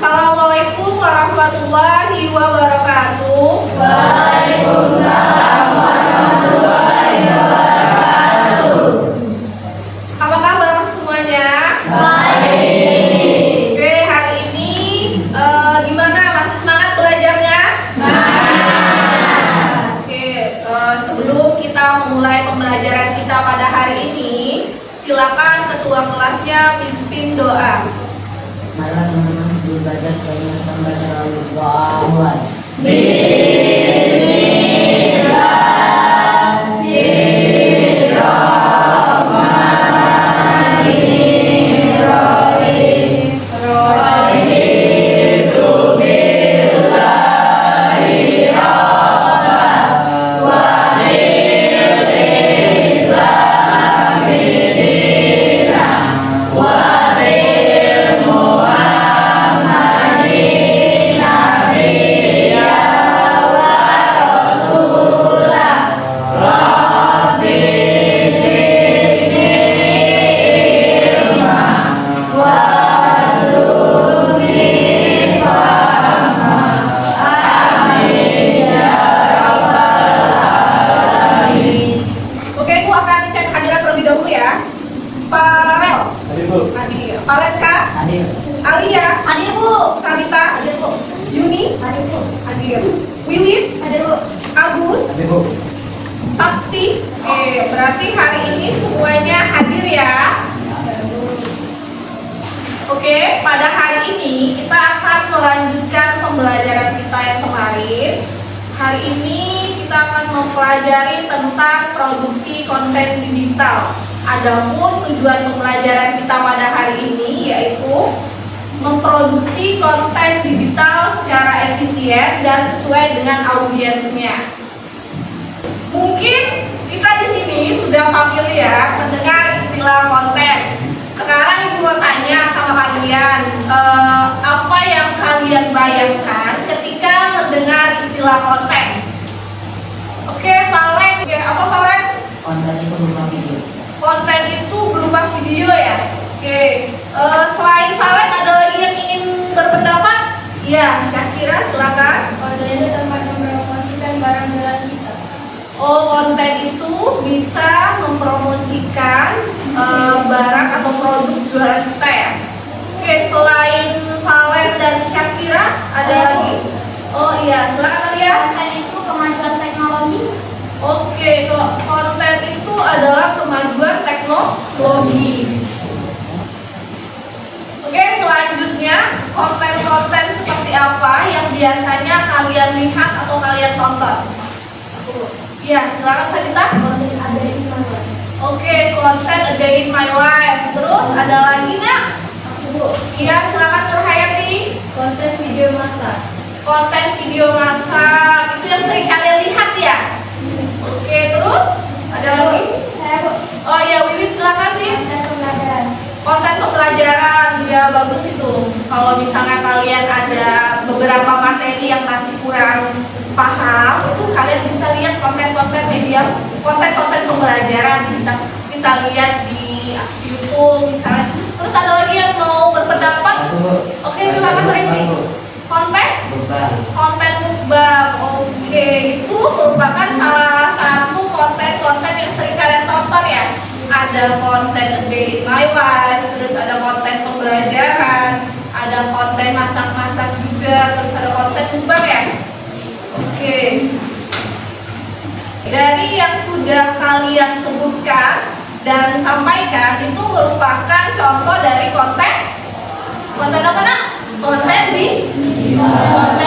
Assalamualaikum warahmatullahi wabarakatuh. Waalaikumsalam warahmatullahi wabarakatuh. Apa kabar semuanya? Baik. Oke, hari ini gimana? Masih semangat belajarnya? Semangat. Oke, sebelum kita memulai pembelajaran kita pada hari ini, silakan ketua kelasnya pimpin doa. Marilah teman-teman sebelum belajar kita membaca Al-Qur'an. Hadir. Alia. Hadir, Bu. Sabita. Hadir, Bu. Yuni. Hadir, Bu. Hadir. Wiwit. Hadir, Bu. Agus. Hadir, Bu. Sakti. Oke, berarti hari ini semuanya hadir ya. Oke, pada hari ini kita akan melanjutkan pembelajaran kita yang kemarin. Hari ini kita akan mempelajari tentang produksi konten digital. Adapun tujuan pembelajaran kita pada hari ini yaitu memproduksi konten digital secara efisien dan sesuai dengan audiensnya. Mungkin kita di sini sudah familiar mendengar istilah konten. Sekarang ibu mau tanya sama kalian, apa yang kalian bayangkan ketika mendengar istilah konten? Oke, Valen, apa Valen? Konten itu berupa video. Konten itu berupa video ya. Oke, selain Valen ada lagi yang ingin berpendapat? Ya, Syakira silakan. Konten itu tempat mempromosikan barang jualan kita. Oh, konten itu bisa mempromosikan barang atau produk jualan kita ya. Oke, selain Valen dan Syakira ada lagi? Oh iya, silakan Alia. Konten itu kemajuan teknologi. Oke, konten itu adalah kemajuan teknologi. Oke, selanjutnya konten-konten seperti apa yang biasanya kalian lihat atau kalian tonton? Iya, silakan Sabita. Konten ada di mana? Oke, konten A Day in My Life. Terus ada lagi nggak? Bu. Iya, silakan Nurhayati. Konten video masak. Konten video masak itu yang sering kalian lihat ya. Oke, terus ada lagi? Saya, Bu. Oh ya, Wiwit silakan Win. Konten pembelajaran. Konten pembelajaran ya bagus itu. Kalau misalnya kalian ada beberapa materi yang masih kurang paham, itu kalian bisa lihat konten-konten media, konten-konten pembelajaran bisa kita lihat di YouTube misalnya. Terus ada lagi yang mau berpendapat? Oke, silakan Reni. Konten mukbang. Oke, itu merupakan salah satu konten-konten yang sering kalian tonton ya. Ada konten A Day in My Life, terus ada konten pembelajaran, ada konten masak-masak juga, terus ada konten mukbang ya. Oke. Dari yang sudah kalian sebutkan dan sampaikan itu merupakan contoh dari konten apa nak? Konten digital.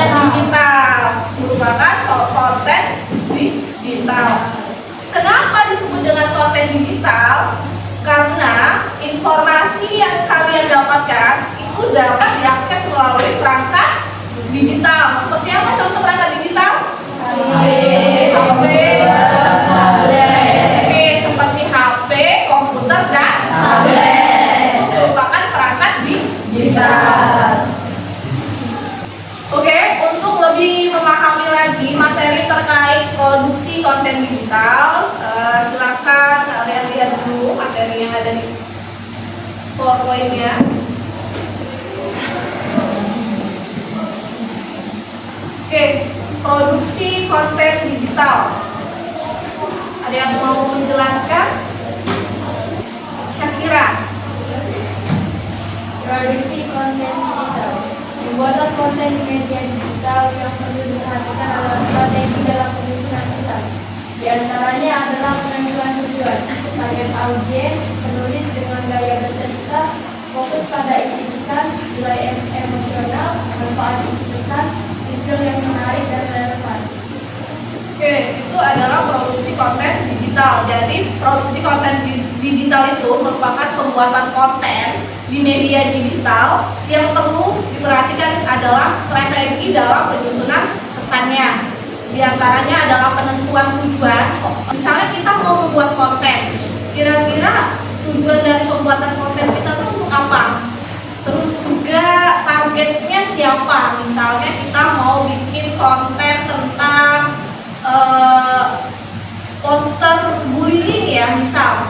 Merupakan konten digital. Kenapa disebut dengan konten digital? Karena informasi yang kalian dapatkan itu dapat diakses melalui perangkat digital. Seperti apa contoh perangkat digital? HP, seperti HP, komputer dan tablet. Itu merupakan perangkat digital. Oke, untuk lebih memahami lagi materi terkait produksi konten digital, silakan kalian lihat dulu materi yang ada di PowerPoint-nya. digital. Ada yang mau menjelaskan? Syakira. Produksi konten digital. Pembuatan konten di media digital yang perlu diperhatikan adalah strategi dalam penyusunan pesan. Di antaranya adalah penentuan tujuan, target audiens, penulis dengan gaya bercerita, fokus pada inti pesan, nilai emosional, manfaat isi pesan, visual yang menarik dan relevan. Oke, itu adalah produksi konten digital. Jadi produksi konten digital itu merupakan pembuatan konten di media digital. Yang perlu diperhatikan adalah strategi dalam penyusunan pesannya. Di antaranya adalah penentuan tujuan. Misalnya kita mau membuat konten, kira-kira tujuan dari pembuatan konten kita itu untuk apa? Terus juga targetnya siapa? Misalnya kita mau bikin konten tentang poster bullying ya, misal.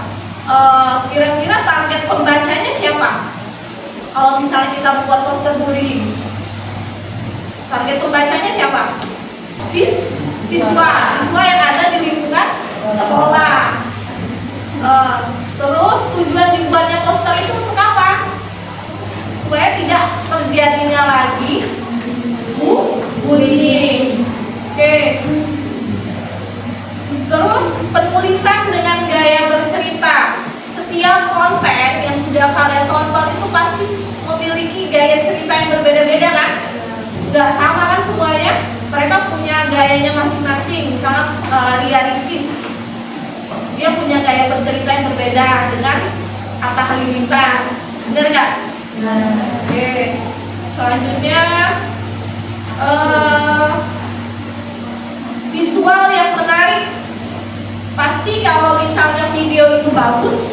Kira-kira target pembacanya siapa? Kalau misalnya kita buat poster bullying, target pembacanya siapa? Siswa yang ada di lingkungan sekolah. Terus tujuan dibuatnya poster itu untuk apa? Supaya tidak terjadinya lagi bullying. Oke. Terus penulisan dengan gaya bercerita. Setiap konten yang sudah kalian tonton itu pasti memiliki gaya cerita yang berbeda-beda kan? Sudah sama kan semuanya? Mereka punya gayanya masing-masing. Misalnya Ria Ricis, dia punya gaya bercerita yang berbeda dengan Atta Halilintar. Benar nggak? Oke. Selanjutnya visual yang menarik. Pasti kalau misalnya video itu bagus,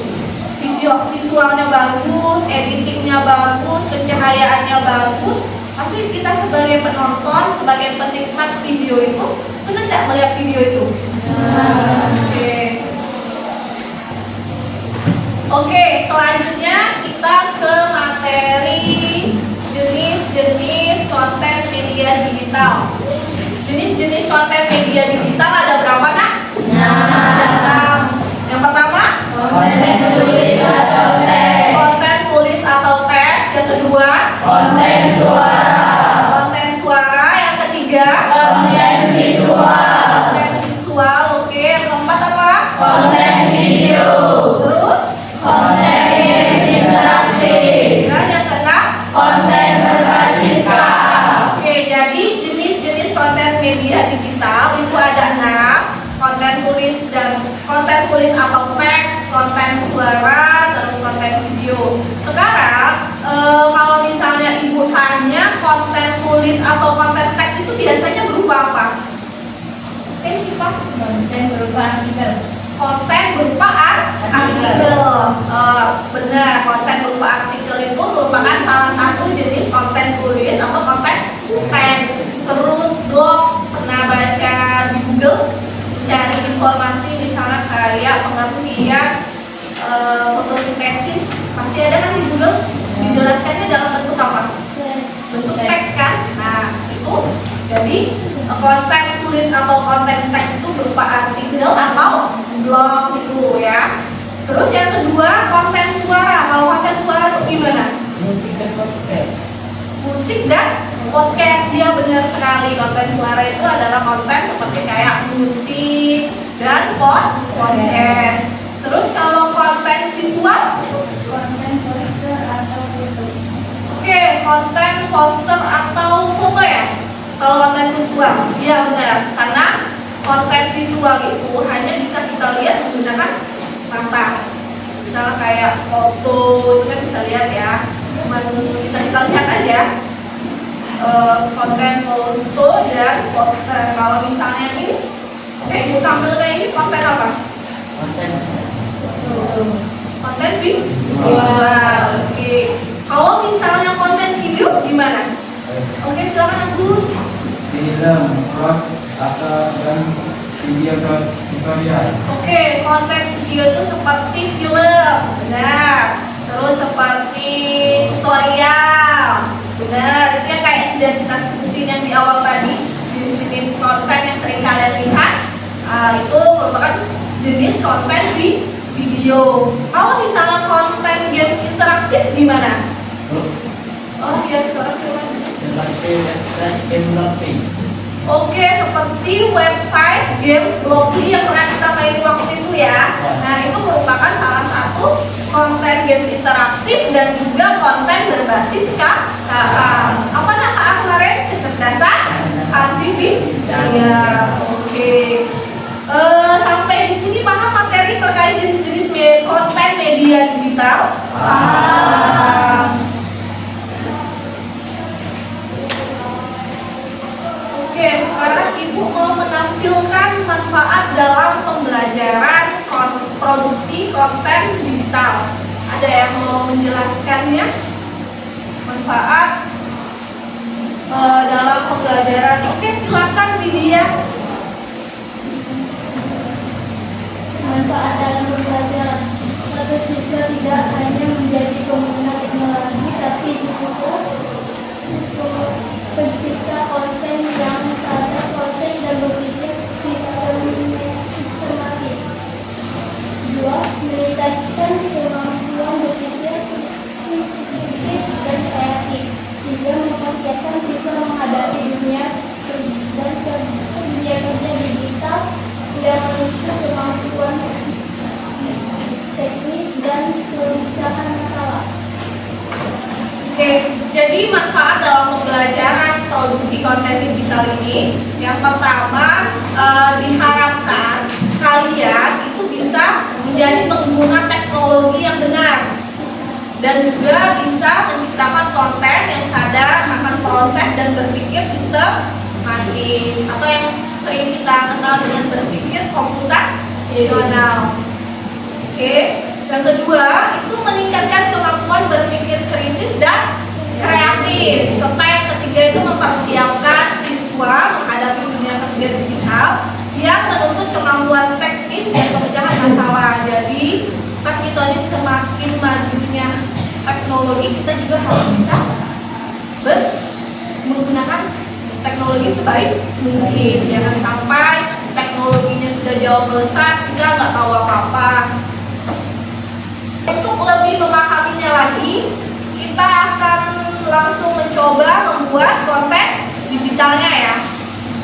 visualnya bagus, editingnya bagus, pencahayaannya bagus, pasti kita sebagai penonton, sebagai penikmat video itu senang nggak melihat video itu? Oke, selanjutnya kita ke materi jenis-jenis konten media digital. Jenis-jenis konten media digital ada berapa nak? Ada 6. Yang pertama, konten tulis atau teks. Konten tulis atau teks. Yang kedua, konten suara. Konten suara. Yang ketiga, konten visual. Konten visual. Oke. Yang keempat apa? Konten video. Terus, konten interaktif. Dan yang keenam, konten berbasis web. Oke, jadi jenis-jenis konten media digital itu ada 6. Konten tulis atau teks, konten suara, terus konten video. Sekarang kalau misalnya ibu tanya konten tulis atau konten teks itu biasanya berupa apa? Siapa? Konten berupa artikel. Konten berupa artikel. Benar, konten berupa artikel itu merupakan salah satu jenis konten tulis atau konten teks. Terus blog, pernah baca di Google, cari informasi misalnya kayak pengertian fotosintesis, pasti ada kan di Google, dijelaskannya dalam bentuk apa? Bentuk teks kan? Nah itu, jadi konten tulis atau konten teks itu berupa artikel atau blog gitu ya. Terus yang kedua, konten suara. Kalau konten suara itu gimana? Musik dan podcast. Musik dan podcast, dia benar sekali. Konten suara itu adalah konten seperti kayak musik dan podcast. Terus kalau konten visual, Konten poster atau foto. oke, konten poster atau foto ya. Kalau konten visual, iya benar. Karena konten visual itu hanya bisa kita lihat menggunakan mata. Misalnya kayak foto itu kan bisa lihat ya, cuma bisa kita lihat aja. Konten foto dan poster. Kalau misalnya ini, ibu tampil kayak ini konten apa? Konten Konten visual. Oke. Kalau misalnya konten video gimana? Oke, silakan Agus. Film, vlog, atau dan video tutorial. Oke, konten video itu seperti film, benar. Terus seperti tutorial, benar. Itu yang kayak sudah kita sebutin yang di awal tadi, jenis konten yang sering kalian lihat. itu merupakan jenis konten di video. Kalau misalnya konten games interaktif gimana? Oh iya, sekarang gimana? Seperti website game lobby. Oke, seperti website games Blockly yang pernah kita main waktu itu ya. Nah, itu merupakan salah satu konten games interaktif dan juga konten berbasis KKA. Apa nama KKA kemarin? Kecerdasan artifisial. Oke. Sampai di sini paham materi terkait jenis-jenis konten media digital? Oke, sekarang Ibu mau menampilkan manfaat dalam pembelajaran produksi konten digital. Ada yang mau menjelaskannya? Manfaat dalam pembelajaran. Oke, silakan Widya. Manfaat dalam pembelajaran. Satu siswa tidak hanya menjadi pengguna teknologi, tapi juga pencipta konten yang sadar proses dan berpikir sistematis. Dua, meningkatkan kemampuan berpikir kritis dan kreatif. Tiga, mempersiapkan siswa menghadapi dunia kerja digital yang menuntut kemampuan teknis dan pemecahan masalah. Oke, jadi manfaat dalam pembelajaran produksi konten digital ini, yang pertama diharapkan kalian itu bisa menjadi pengguna teknologi yang benar dan juga bisa menciptakan konten yang sadar akan proses dan berpikir sistematis atau yang sering kita kenal dengan berpikir komputasional. Oke. Yang kedua, itu meningkatkan kemampuan berpikir kritis dan kreatif. Serta yang ketiga itu mempersiapkan siswa menghadapi dunia kerja digital yang menuntut kemampuan teknis dan pemecahan masalah. Jadi, kan kita ini semakin majunya teknologi, kita juga harus bisa menggunakan teknologi sebaik mungkin. Jangan sampai teknologinya sudah jauh melesat, kita nggak tahu apa-apa. Untuk lebih memahaminya lagi, kita akan langsung mencoba membuat konten digitalnya ya.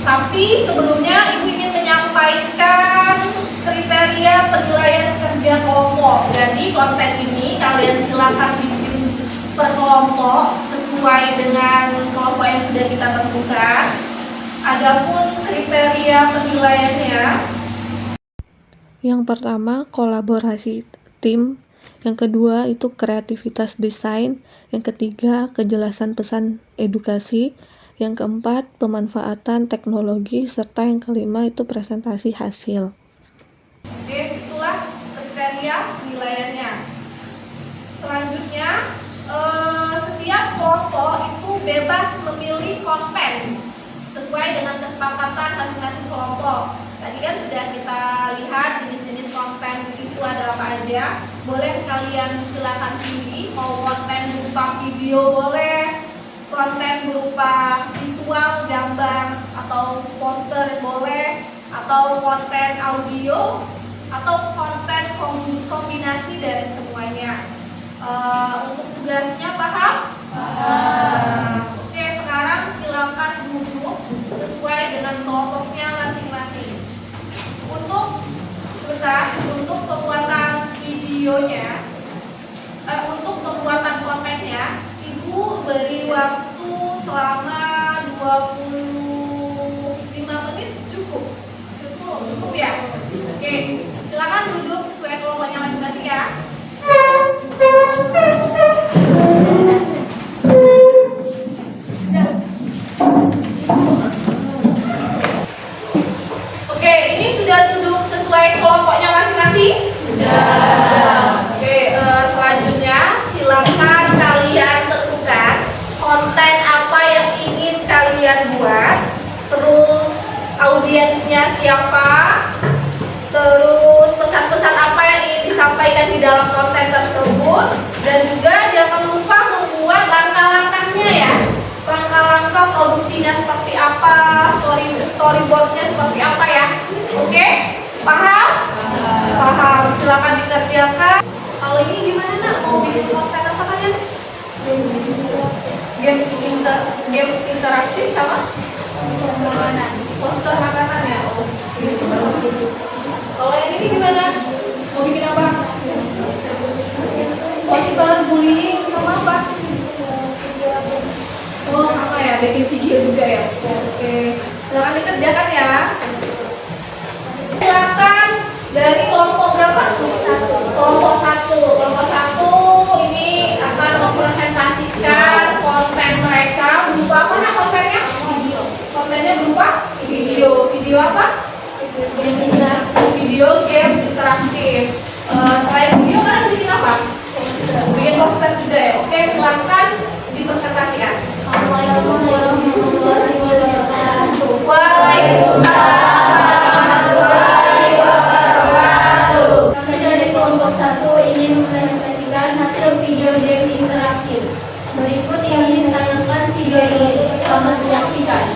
Tapi sebelumnya Ibu ingin menyampaikan kriteria penilaian kerja kelompok. Jadi konten ini kalian silakan bikin per kelompok sesuai dengan kelompok yang sudah kita tentukan. Adapun kriteria penilaiannya, yang pertama kolaborasi tim, yang kedua itu kreativitas desain, yang ketiga kejelasan pesan edukasi, yang keempat pemanfaatan teknologi, serta yang kelima itu presentasi hasil. oke, itulah kriteria penilaiannya. Selanjutnya, setiap kelompok itu bebas memilih konten sesuai dengan kesepakatan masing-masing kelompok. Tadi kan sudah kita lihat jenis-jenis konten itu ada apa aja. Boleh kalian silakan pilih, mau konten berupa video boleh, konten berupa visual, gambar, atau poster boleh, atau konten audio, atau konten kombinasi dari semuanya. Untuk tugasnya paham? Oke, sekarang silakan duduk sesuai dengan kelompoknya masing-masing. Untuk pembuatan videonya, untuk pembuatan kontennya, Ibu beri waktu selama 25 menit cukup ya. Oke, silakan duduk sesuai kelompoknya masing-masing ya. Oke, ini sudah duduk sesuai kelompoknya masing-masing? Sudah. Oke, selanjutnya silakan kalian tentukan konten apa yang ingin kalian buat, terus audiensnya siapa, terus pesan-pesan apa yang ingin disampaikan di dalam konten tersebut, dan juga jangan lupa membuat langkah-langkahnya ya. Langkah-langkah produksinya seperti apa, storyboardnya seperti apa ya. Oke? silakan dikerjakan. Kalau ini gimana nak? Mau bikin konten apa kalian? Games interaktif sama makanan. Poster makanan ya. Oh, gitu. Kalau yang ini gimana? Mau bikin apa? Poster bullying sama apa? Oh sama ya, bikin video juga ya. Oke, silakan dikerjakan ya. Silakan dari kelompok berapa? Kelompok satu ini akan mempresentasikan konten mereka berupa apa nak kontennya? Video. Kontennya berupa video. Video apa? Video games interaktif. Selain video kalian bikin apa? Bikin poster juga ya. Oke, silakan dipresentasikan. Assalamualaikum warahmatullahi wabarakatuh. Waalaikumsalam warahmatullahi wabarakatuh. Kami dari kelompok 1 ingin mempresentasikan hasil video game interaktif. Berikut ingin ditayangkan video ini. Selamat menyaksikan.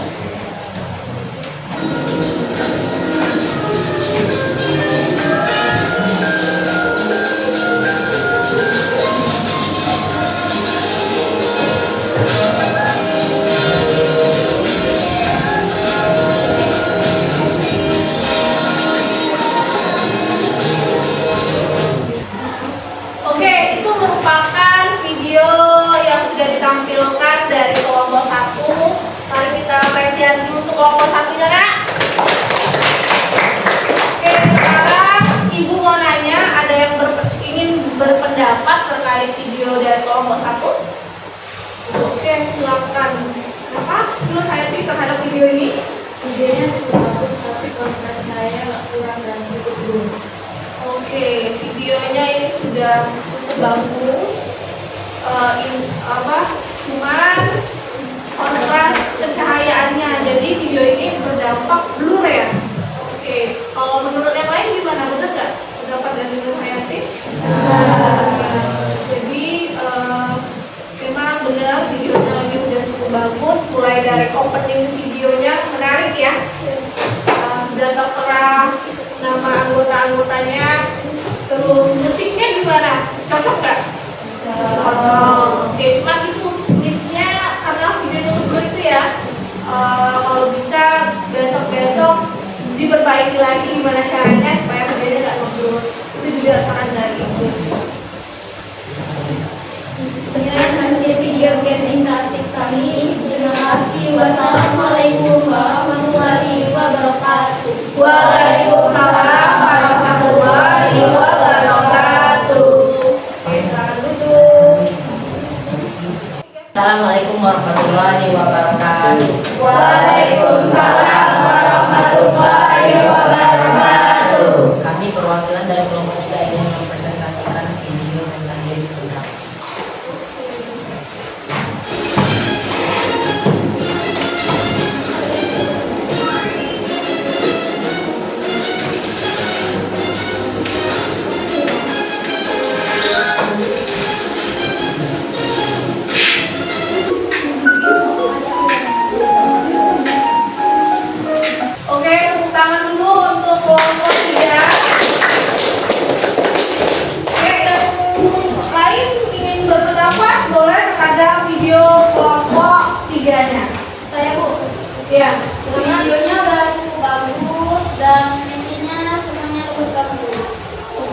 Oke, itu merupakan video yang sudah ditampilkan dari kelompok 1. Mari kita apresiasi dulu untuk kelompok 1-nya, Nak. Oke, sekarang Ibu mau nanya, ada yang ingin berpendapat terkait video dari kelompok 1? Oke, silakan. Apa menurut Hayati terhadap video ini? Videonya cukup bagus, tapi kontras saya kurang berhasil belum. Oke, videonya ini sudah cukup bagus. Cuman kontras pencahayaannya, jadi video ini berdampak blur ya. Oke, kalau menurut yang lain gimana? Benar nggak pendapat dari Nur Hayati? Jadi memang benar videonya ini udah cukup bagus, mulai dari opening videonya menarik ya. Sudah tertera nama anggota-anggotanya, terus musiknya gimana? Cocok nggak? Cocok. Oke, cuman itu listnya karena videonya blur itu ya. Kalau bisa besok-besok diperbaiki lagi gimana caranya supaya videonya nggak ngeblur. Itu juga saran dari Ibu. Sekian hasil video game interaktif kami. Terima kasih. Wassalamualaikum warahmatullahi wabarakatuh. Waalaikumsalam warahmatullahi wabarakatuh. Oke, silakan duduk. Assalamualaikum warahmatullahi wabarakatuh. Waalaikumsalam warahmatullahi wabarakatuh. Kami perwakilan dari kelompok 3 ingin mempresentasikan video tentang games interaktif. Oke, tepuk tangan dulu untuk kelompok 3. Oke, yang lain ingin berpendapat boleh terhadap video kelompok 3-nya. Saya Bu, Ya, videonya udah cukup bagus dan intinya semuanya bagus.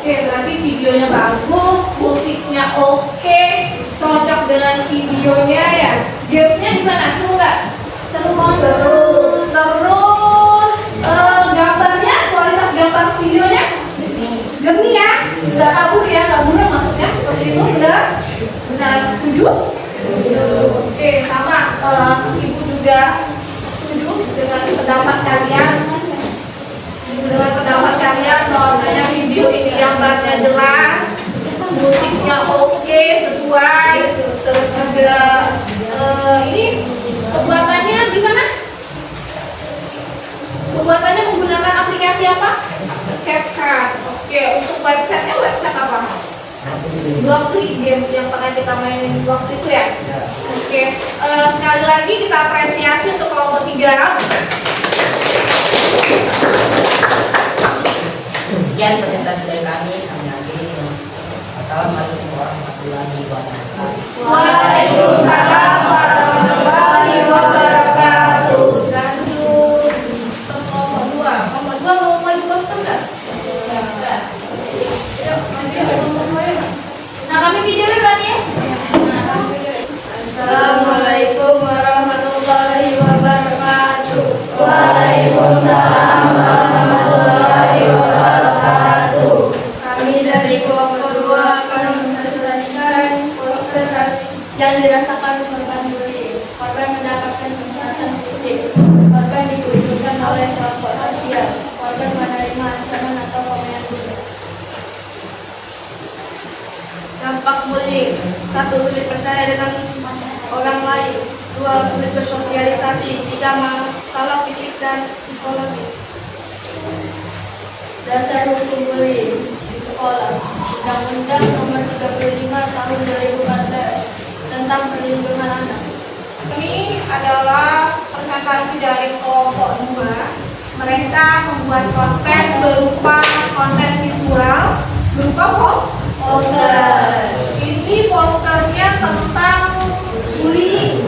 oke, berarti videonya bagus, musiknya oke, cocok dengan videonya ya. Gamesnya gimana? Seru nggak? Seru banget. Seru. Terus gambarnya, kualitas gambar videonya jernih ya, nggak kabur ya, nggak buram maksudnya seperti itu, benar? Benar, setuju? Oke, sama. Ibu juga setuju dengan pendapat kalian. Dengan pendapat kalian bahwasanya video ini gambarnya jelas, musiknya oke, sesuai, terus juga ini pembuatannya gimana? Pembuatannya menggunakan aplikasi apa? CapCut. Oke, untuk websitenya website apa? Blockly Games yang pernah kita mainin waktu itu ya. Oke, sekali lagi kita apresiasi untuk kelompok 3. Sekian presentasi dari kami. Assalamualaikum warahmatullahi wabarakatuh. Waalaikumsalam warahmatullahi wabarakatuh. Lanjut. Nomor 2. Nomor 2 mau maju poster enggak? Yuk, maju ya nomor 2 ya. Nah, kami videonya berarti ya. Assalamualaikum warahmatullahi wabarakatuh. Waalaikumsalam warahmatullahi wabarakatuh. Kami dari kelompok 2 akan mempresentasikan poster yang dirasakan korban bullying. Korban mendapatkan kekerasan fisik. Korban digugurkan oleh kelompok rasial. Korban menerima ancaman atau komentar busuk. Dampak bullying: 1. Sulit percaya dengan orang lain. 2. Sulit bersosialisasi. 3. Masalah fisik dan psikologis. Dasar hukum bullying di sekolah. Undang-Undang Nomor 35 Tahun 2014 tentang Perlindungan Anak. Ini adalah presentasi dari kelompok 2. Mereka membuat konten berupa konten visual, berupa Poster. Ini posternya tentang bullying.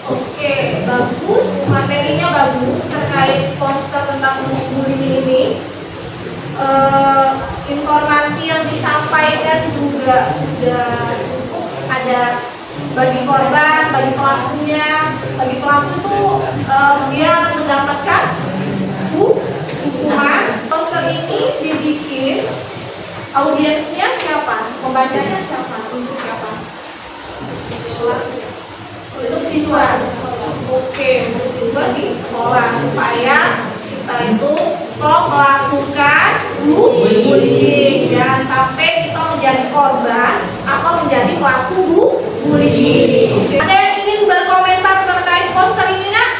Oke, bagus, materinya bagus terkait poster tentang bullying ini. Informasi yang disampaikan juga sudah cukup, ada bagi korban, bagi pelakunya. Bagi pelaku itu dia mendapatkan hukuman. Poster ini dibikin, audiensnya siapa? Pembacanya siapa? Untuk siapa? Untuk siswa. Oke, untuk siswa di sekolah supaya kita itu stop melakukan bullying. Jangan sampai kita menjadi korban atau menjadi pelaku bullying. Ada yang ingin berkomentar terkait poster ini, nak?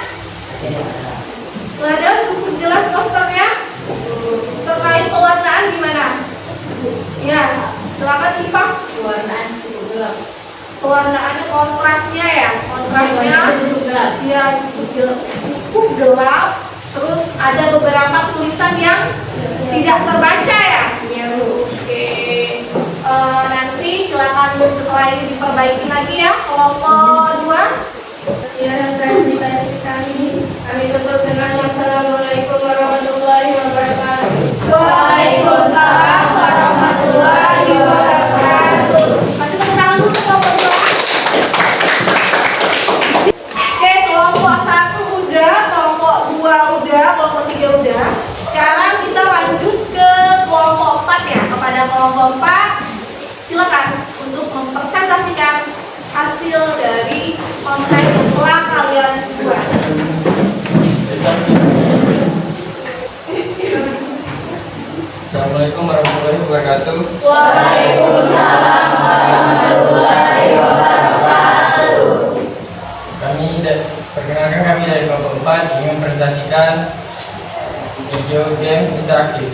Ada cukup jelas posternya? Terkait pewarnaan gimana? Ya, silakan Syifa. Pewarnaan cukup gelap. Pewarnaannya kontrasnya ya, kontrasnya Cukup gelap. ya cukup gelap. Terus ada beberapa tulisan yang tidak terbaca ya. Iya, Bu. Oke, nanti silakan setelah ini diperbaiki lagi ya kelompok 2. Ya, presentasi kami tutup dengan Wassalamualaikum warahmatullahi wabarakatuh. Waalaikumsalam warahmatullahi wabarakatuh. Kasih tepuk tangan dulu kelompok 2. Oke, kelompok 1 udah, kelompok 2 udah, kelompok 3 udah. Sekarang kita lanjut ke kelompok 4 ya. Kepada kelompok 4, silakan untuk mempresentasikan hasil dari konten yang telah kalian buat. Assalamualaikum warahmatullahi wabarakatuh. Waalaikumsalam warahmatullahi wabarakatuh. Perkenalkan kami dari kelompok 4 ingin mempresentasikan video game interaktif.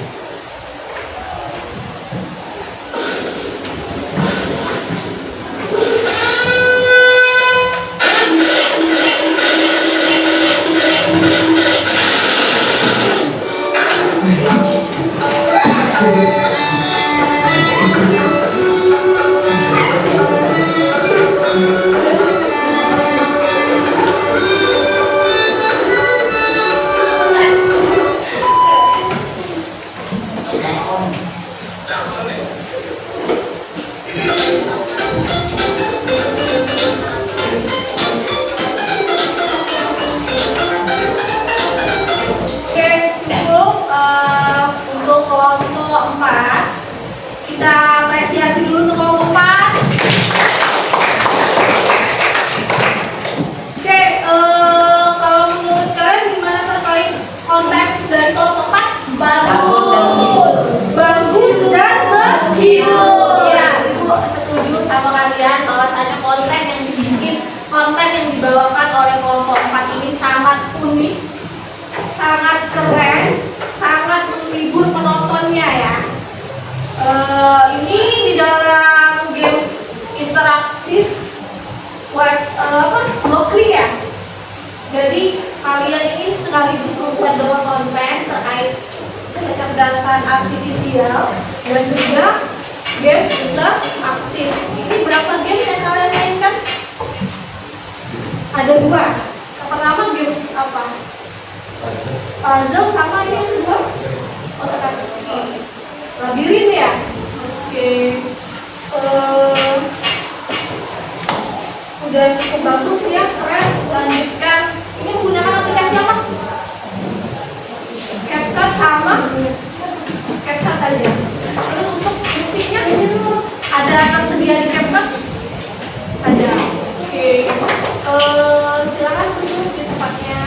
Oke, cukup untuk kelompok 4. Kita apresiasi dulu untuk kelompok 4. Oke, kalau menurut kalian gimana terkait konten dari kelompok 4? Bagus. Bagus dan Menghibur. Ya, Ibu setuju sama kalian bahwasanya konten yang dibikin, konten yang dibawakan oleh kelompok 4 ini sangat unik, sangat keren, sangat menghibur penontonnya ya. Ini di dalam games interaktif Lokri ya. Jadi kalian ini sekaligus membuat dua konten terkait kecerdasan artifisial dan juga Game interaktif. Ini berapa game yang kalian mainkan? Ada 2. Yang pertama game apa? Puzzle sama ini yang kedua? Otak-atik. Labirin ya? Oke. Udah cukup bagus ya, keren. Lanjutkan. Ini menggunakan aplikasi apa? CapCut sama CapCut aja. Terus untuk musiknya ada tersedia di CapCut? Ada. Oke. Silakan duduk di tempatnya.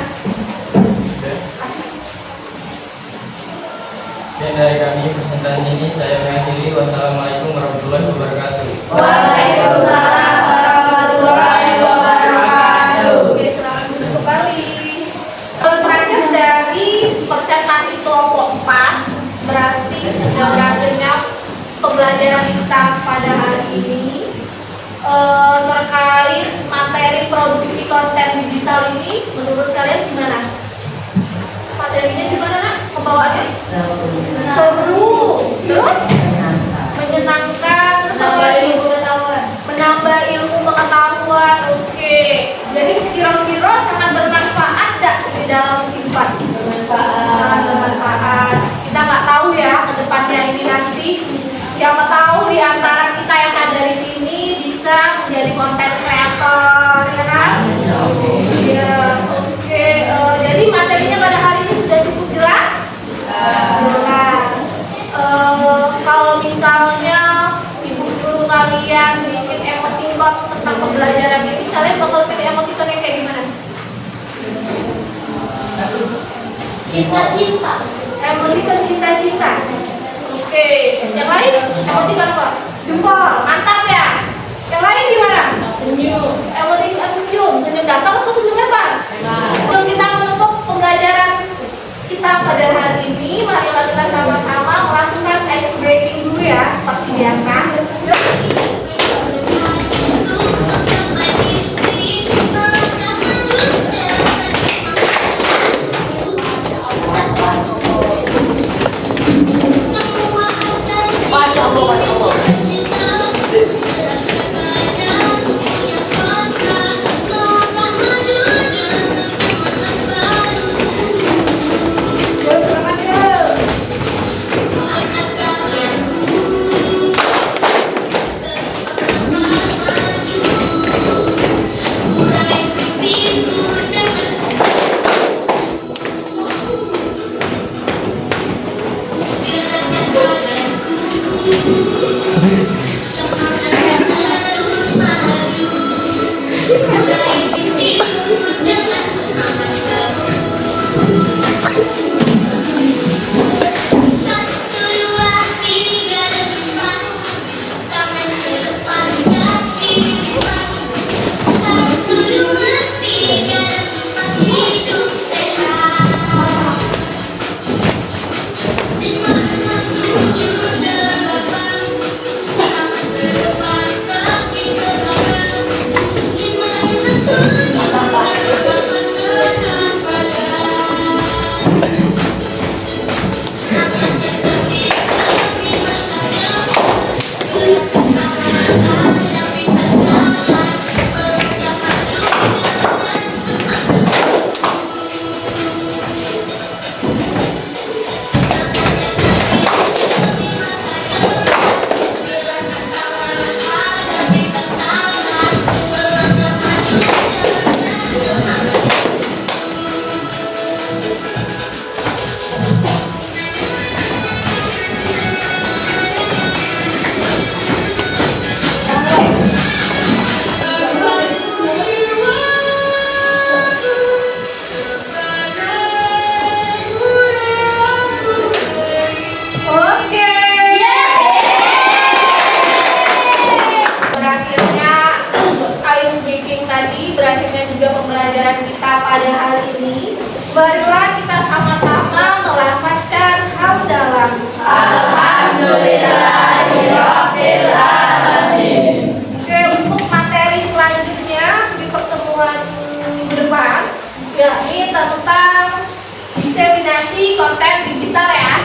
Oke, dari kami presentasi ini saya mengakhiri. Wassalamualaikum warahmatullahi wabarakatuh. Waalaikumsalam warahmatullahi wabarakatuh. Oke, silakan duduk kembali. Terakhir dari presentasi kelompok 4 berarti sudah genap pembelajaran kita pada hari ini terkait materi produksi konten digital ini. Menurut kalian gimana? Materinya gimana, Nak? Pembawaannya? Seru. Terus? Menyenangkan. Terus apa lagi? Menambah ilmu pengetahuan. Oke. Jadi kira-kira sangat bermanfaat tak di dalam kehidupan? Bermanfaat. Kita nggak tahu ya ke depannya ini nanti. Siapa tahu di antara kita yang ada di sini bisa menjadi konten kreator, ya kan? Iya. Oke. Jadi materinya pada hari ini sudah cukup jelas? Jelas. Kalau misalnya ibu guru kalian bikin emoticon tentang pembelajaran ini, kalian bakal pilih emoticon yang kayak gimana? Cinta-cinta. Emoticon cinta-cinta. Oke. Yang lain emoticon apa? Jempol. Mantap ya. Yang lain gimana? Senyum. Emoticon senyum. Senyum datar atau senyum lebar? Sebelum kita menutup pembelajaran kita pada hari ini, marilah kita sama-sama melakukan ice breaking dulu ya, seperti biasa. Yuk. Marilah kita sama-sama melafazkan hamdalah. Alhamdulillahirabbil alamin. Oke, untuk materi selanjutnya di pertemuan minggu depan yakni tentang diseminasi konten digital ya.